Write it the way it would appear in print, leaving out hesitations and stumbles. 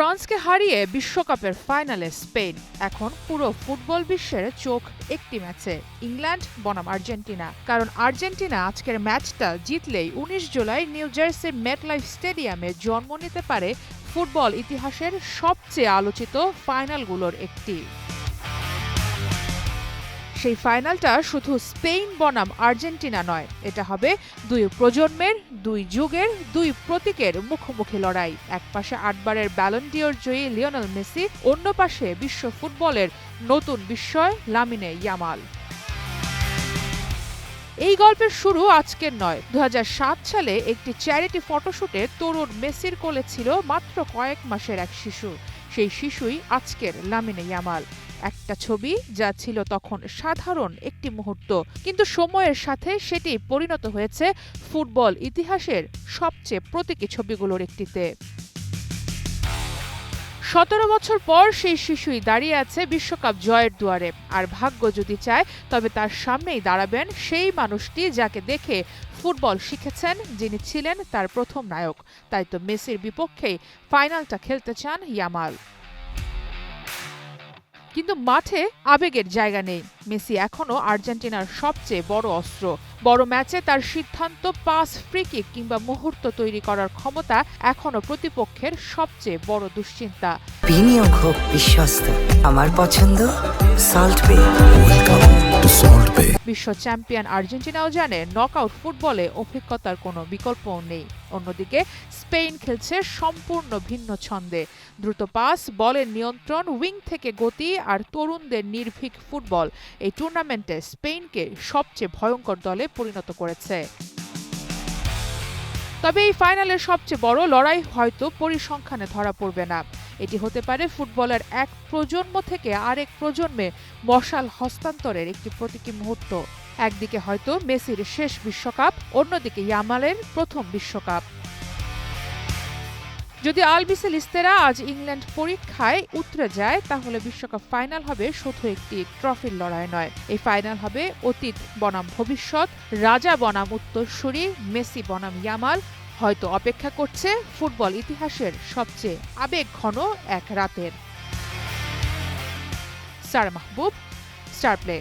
ফ্রান্সকে হারিয়ে বিশ্বকাপের ফাইনালে স্পেন। এখন পুরো ফুটবল বিশ্বের চোখ একটি ম্যাচে, ইংল্যান্ড বনাম আর্জেন্টিনা। কারণ আর্জেন্টিনা আজকের ম্যাচটা জিতলেই ১৯ জুলাই নিউ জার্সির মেটলাইফ স্টেডিয়ামে জন্ম নিতে পারে ফুটবল ইতিহাসের সবচেয়ে আলোচিত ফাইনালগুলোর একটি। সেই ফাইনালটা শুধু স্পেন বনাম আর্জেন্টিনা নয়, এটা হবে দুই প্রজন্মের, দুই যুগের, দুই প্রতীকের মুখোমুখি লড়াই। এক পাশে ৮ বারের ব্যালন ডিওর জয়ী লিওনেল মেসি, অন্য পাশে বিশ্ব ফুটবলের নতুন বিস্ময় লামিনে ইয়ামাল। এই গল্পের শুরু আজকের নয়। ২০০৭ সালে একটি চ্যারিটি ফটোশুটে তরুণ মেসির কোলে ছিল মাত্র কয়েক মাসের এক শিশু। সেই শিশুই আজকের লামিনে ইয়ামাল। একটা ছবি যা ছিল তখন সাধারণ একটি মুহূর্ত, কিন্তু সময়ের সাথে সেটি পরিণত হয়েছে ফুটবল ইতিহাসের সবচেয়ে প্রতীকী ছবিগুলোর একটিতে। ১৭ বছর পর সেই শিশুই দাঁড়িয়ে আছে বিশ্বকাপ জয়ের দুয়ারে। আর ভাগ্য যদি চায় তবে তার সামনেই দাঁড়াবেন সেই মানুষটি যাকে দেখে ফুটবল শিখেছেন, যিনি ছিলেন তার প্রথম নায়ক। তাই তো মেসির বিপক্ষেই ফাইনালটা খেলতে চান ইয়ামাল। কিন্তু মাঠে আবেগের জায়গা নেই। মেসি এখনো আর্জেন্টিনার সবচেয়ে বড় অস্ত্র। বড় ম্যাচে তার সিদ্ধান্ত, পাস, ফ্রি-কিক কিংবা মুহূর্ত তৈরি করার ক্ষমতা এখনো প্রতিপক্ষের সবচেয়ে বড় দুশ্চিন্তা। বিনিয়োগ হোক বিশ্বস্ত, আমার পছন্দ সল্ট বে। বিশ্ব চ্যাম্পিয়ন আর্জেন্টিনাও জানে নকআউট ফুটবলে অভিজ্ঞতার কোনো বিকল্পও নেই। অন্যদিকে স্পেন খেলছে সম্পূর্ণ ভিন্ন ছন্দে। দ্রুত পাস, বলের নিয়ন্ত্রণ, উইং থেকে গতি আর তরুণদের নির্ভীক ফুটবল এই টুর্নামেন্টে স্পেনকে সবচেয়ে ভয়ঙ্কর দলে পরিণত করেছে। তবে এই ফাইনালের সবচেয়ে বড় লড়াই হয়তো পরিসংখ্যানে ধরা পড়বে না। এটি হতে পারে ফুটবলের এক প্রজন্ম থেকে আরেক প্রজন্মে মশাল হস্তান্তরের একটি প্রতীকী মুহূর্ত। একদিকে হয়তো মেসির শেষ বিশ্বকাপ, অন্যদিকে ইয়ামালের প্রথম বিশ্বকাপ। যদি আলবিসেলেস্তেরা আজ ইংল্যান্ড পরীক্ষায় উতরে যায়, তাহলে বিশ্বকাপ ফাইনাল হবে শুধু একটি ট্রফির লড়াই নয়। এই ফাইনাল হবে অতীত বনাম ভবিষ্যৎ, রাজা বনাম উত্তরসূরি, মেসি বনাম ইয়ামাল। হয়তো অপেক্ষা করছে ফুটবল ইতিহাসের সবচেয়ে আবেগঘন এক রাতের। সারা মাহবুব, স্টার প্লে।